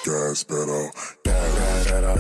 Gas pedal, gas pedal,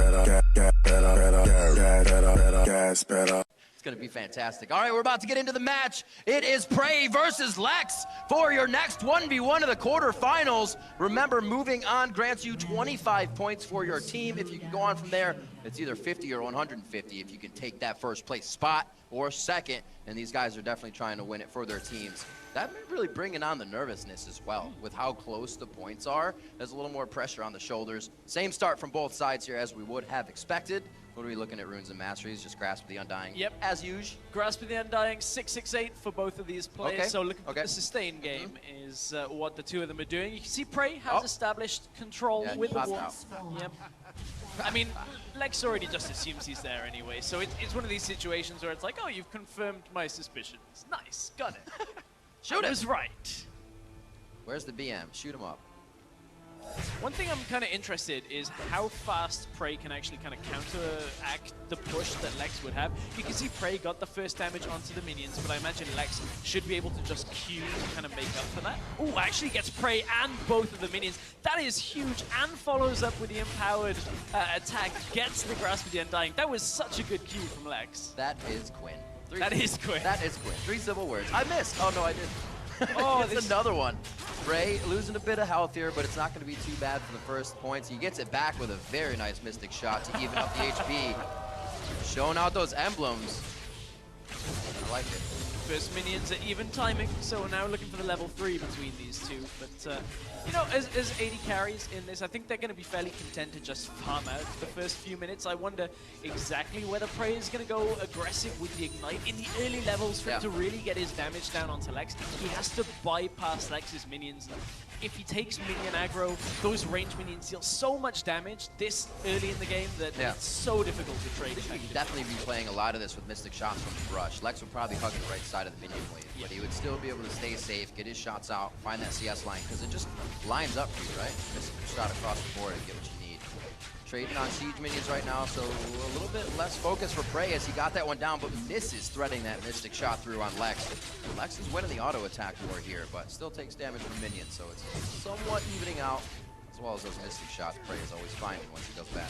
gas pedal. It's going to be fantastic. All right, we're about to get into the match. It is Prey versus Lex for your next 1v1 of the quarterfinals. Remember, moving on grants you 25 points for your team. If you can go on from there, it's either 50 or 150 if you can take that first place spot or second. And these guys are definitely trying to win it for their teams. That may really bringing on the nervousness as well. With how close the points are, there's a little more pressure on the shoulders. Same start from both sides here as we would have expected. What are we looking at, Runes and Masteries? Just Grasp of the Undying. Yep. As usual. Grasp of the Undying, 668 for both of these players. Okay. So looking at the sustain game is what the two of them are doing. You can see Prey has established control with the wall. Yep. I mean, Lex already just assumes he's there anyway. So it's one of these situations where it's like, oh, you've confirmed my suspicions. Nice, got it. Shoot him. I was right. Where's the BM? Shoot him up. One thing I'm kind of interested is how fast Prey can actually kind of counteract the push that Lex would have. You can see Prey got the first damage onto the minions, but I imagine Lex should be able to just Q to kind of make up for that. Oh, actually gets Prey and both of the minions. That is huge, and follows up with the empowered attack, gets the Grasp of the Undying. That was such a good Q from Lex. That is Quinn. That is Quinn. That is Quinn. 3 simple words. I missed. Oh, no, I didn't. Oh, it's another one. Prey losing a bit of health here, but it's not going to be too bad for the first points. He gets it back with a very nice Mystic shot to even up the HP. Showing out those emblems. I like it. First minions at even timing, so we're now looking for the level 3 between these two. But, you know, as AD carries in this, I think they're going to be fairly content to just farm out the first few minutes. I wonder exactly whether Prey is going to go aggressive with the Ignite. In the early levels, for him to really get his damage down onto Lex, he has to bypass Lex's minions. If he takes minion aggro, those range minions deal so much damage this early in the game that it's so difficult to trade. He could definitely be playing a lot of this with Mystic shots from the brush. Lex would probably hug the right side of the minion wave, but he would still be able to stay safe, get his shots out, find that CS line, because it just lines up for you, right? Mystic shot across the board and get what you need. Trading on siege minions right now, so a little bit less focus for Prey as he got that one down, but misses threading that Mystic shot through on Lex. Lex is winning the auto attack war here, but still takes damage from minions, so it's somewhat evening out, as well as those Mystic shots Prey is always finding once he goes bad.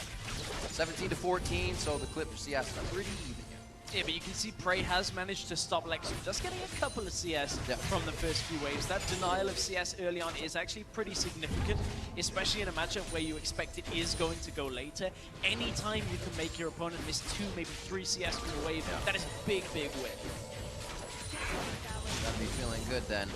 17 to 14, so the clip for CS is pretty even here. Yeah, but you can see Prey has managed to stop Lex from just getting a couple of CS from the first few waves. That denial of CS early on is actually pretty significant, especially in a matchup where you expect it is going to go later. Anytime you can make your opponent miss 2, maybe 3 CS from the wave, that is a big, big win. Gotta be feeling good then.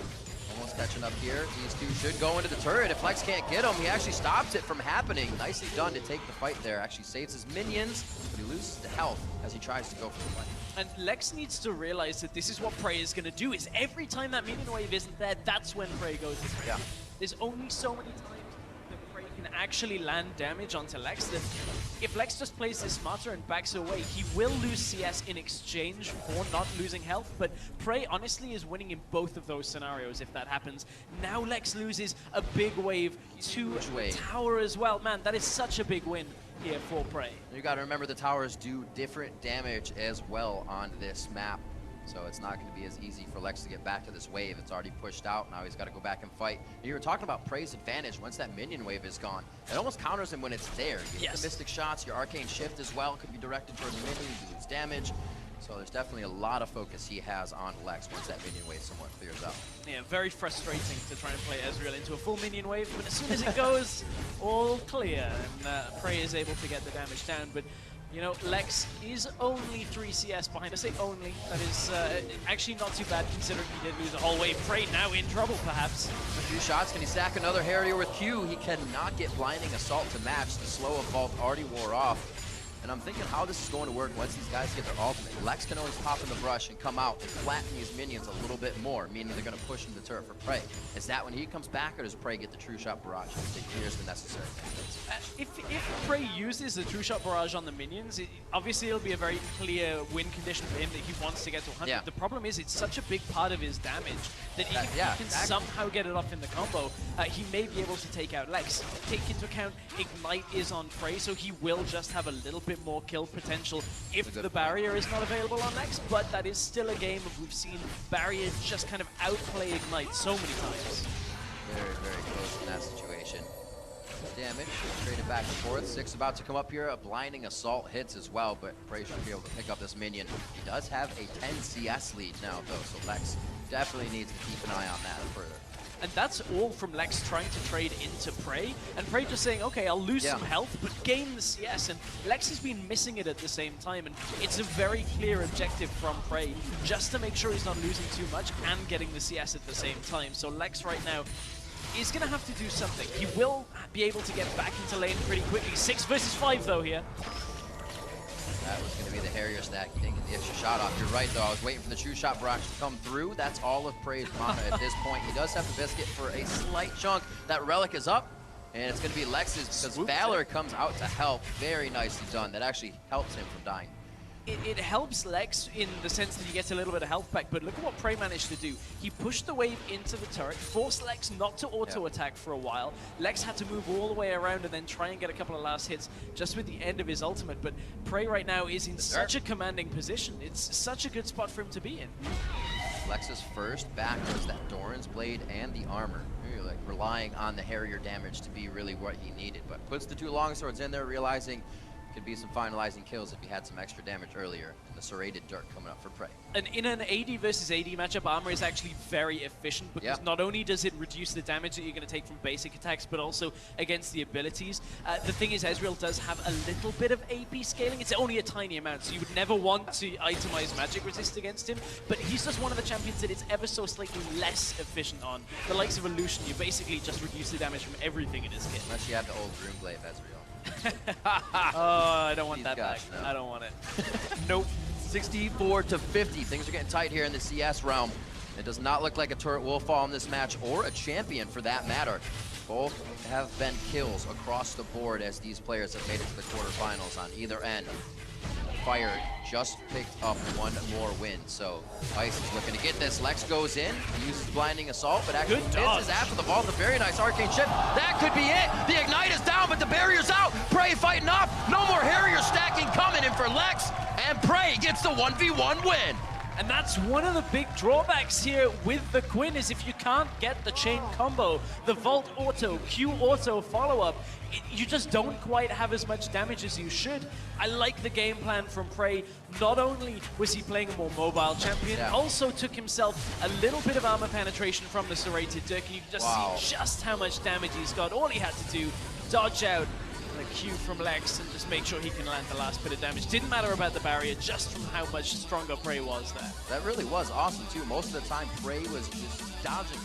Almost catching up here. These two should go into the turret. If Lex can't get him, he actually stops it from happening. Nicely done to take the fight there. Actually saves his minions, but he loses the health as he tries to go for the play. And Lex needs to realize that this is what Prey is going to do, is every time that minion wave isn't there, that's when Prey goes to Prey. There's only so many times that Prey can actually land damage onto Lex that if Lex just plays this smarter and backs away, he will lose CS in exchange for not losing health, but Prey honestly is winning in both of those scenarios if that happens. Now Lex loses a big wave to tower as well. Man, that is such a big win here for Prey. You gotta remember the towers do different damage as well on this map. So it's not going to be as easy for Lex to get back to this wave. It's already pushed out. Now he's got to go back and fight. You were talking about Prey's advantage once that minion wave is gone. It almost counters him when it's there. You get the Mystic shots, your Arcane Shift as well could be directed towards the minion, you lose damage. So there's definitely a lot of focus he has on Lex once that minion wave somewhat clears out. Yeah, very frustrating to try and play Ezreal into a full minion wave, but as soon as it goes, all clear, and Prey is able to get the damage down. But you know, Lex is only 3 CS behind. I say only. That is actually not too bad considering he did lose a whole wave. Prey now in trouble, perhaps. A few shots. Can he stack another Harrier with Q? He cannot get Blinding Assault to match. The slow of Vault already wore off. And I'm thinking how this is going to work once these guys get their ultimate. Lex can always pop in the brush and come out and flatten these minions a little bit more, meaning they're going to push into the turret for Prey. Is that when he comes back, or does Prey get the True Shot Barrage and clears the necessary damage? If Prey uses the True Shot Barrage on the minions, obviously it'll be a very clear win condition for him that he wants to get to 100. The problem is it's such a big part of his damage that if he can somehow get it off in the combo, he may be able to take out Lex. Take into account Ignite is on Prey, so he will just have a little bit more kill potential if the barrier is not available on Lex, but that is still a game of we've seen barrier just kind of outplay Ignite so many times. Very, very close in that situation. damage, traded back and forth. Six about to come up here. A blinding assault hits as well, but Prey should be able to pick up this minion. He does have a 10 CS lead now, though, so Lex definitely needs to keep an eye on that further. And that's all from Lex trying to trade into Prey, and Prey just saying, okay, I'll lose some health, but gain the CS, and Lex has been missing it at the same time, and it's a very clear objective from Prey, just to make sure he's not losing too much and getting the CS at the same time. So Lex right now is going to have to do something. He will be able to get back into lane pretty quickly. 6 versus 5 though here. That was going to be the Harrier stack. He didn't get the extra shot off. You're right, though. I was waiting for the true shot barrage to come through. That's all of Prey's mana at this point. He does have the biscuit for a slight chunk. That relic is up, and it's going to be Lex's because Valor comes out to help. Very nicely done. That actually helps him from dying. It helps Lex in the sense that he gets a little bit of health back, but look at what Prey managed to do. He pushed the wave into the turret, forced Lex not to auto-attack for a while. Lex had to move all the way around and then try and get a couple of last hits just with the end of his ultimate, but Prey right now is in such a commanding position. It's such a good spot for him to be in. Lex's first back was that Doran's blade and the armor. Really, like, relying on the Harrier damage to be really what he needed, but puts the 2 longswords in there, realizing could be some finalizing kills if he had some extra damage earlier. And the serrated dirt coming up for Prey. And in an AD versus AD matchup, armor is actually very efficient because not only does it reduce the damage that you're going to take from basic attacks, but also against the abilities. The thing is, Ezreal does have a little bit of AP scaling. It's only a tiny amount, so you would never want to itemize magic resist against him, but he's just one of the champions that it's ever so slightly less efficient on. The likes of Illusion, you basically just reduce the damage from everything in his kit. Unless you have the old Runeblade Ezreal. Oh, I don't want that back. No. I don't want it. Nope. 64 to 50. Things are getting tight here in the CS realm. It does not look like a turret will fall in this match, or a champion for that matter. Both have been kills across the board as these players have made it to the quarterfinals on either end. Fire just picked up 1 more win, so Ice is looking to get this. Lex goes in, uses blinding assault, but actually misses after the vault. A very nice arcane ship. That could be it. The ignite is down, but the barrier's out. Prey fighting off. No more Harrier stacking coming in for Lex, and Prey gets the 1v1 win. And that's one of the big drawbacks here with the Quinn, is if you can't get the chain combo, the Vault Auto, Q Auto follow-up, you just don't quite have as much damage as you should. I like the game plan from Prey. Not only was he playing a more mobile champion, also took himself a little bit of armor penetration from the serrated dirk. You can just see just how much damage he's got. All he had to do, dodge out the Q from Lex and just make sure he can land the last bit of damage. Didn't matter about the barrier, just from how much stronger Prey was there. That really was awesome too. Most of the time, Prey was just dodging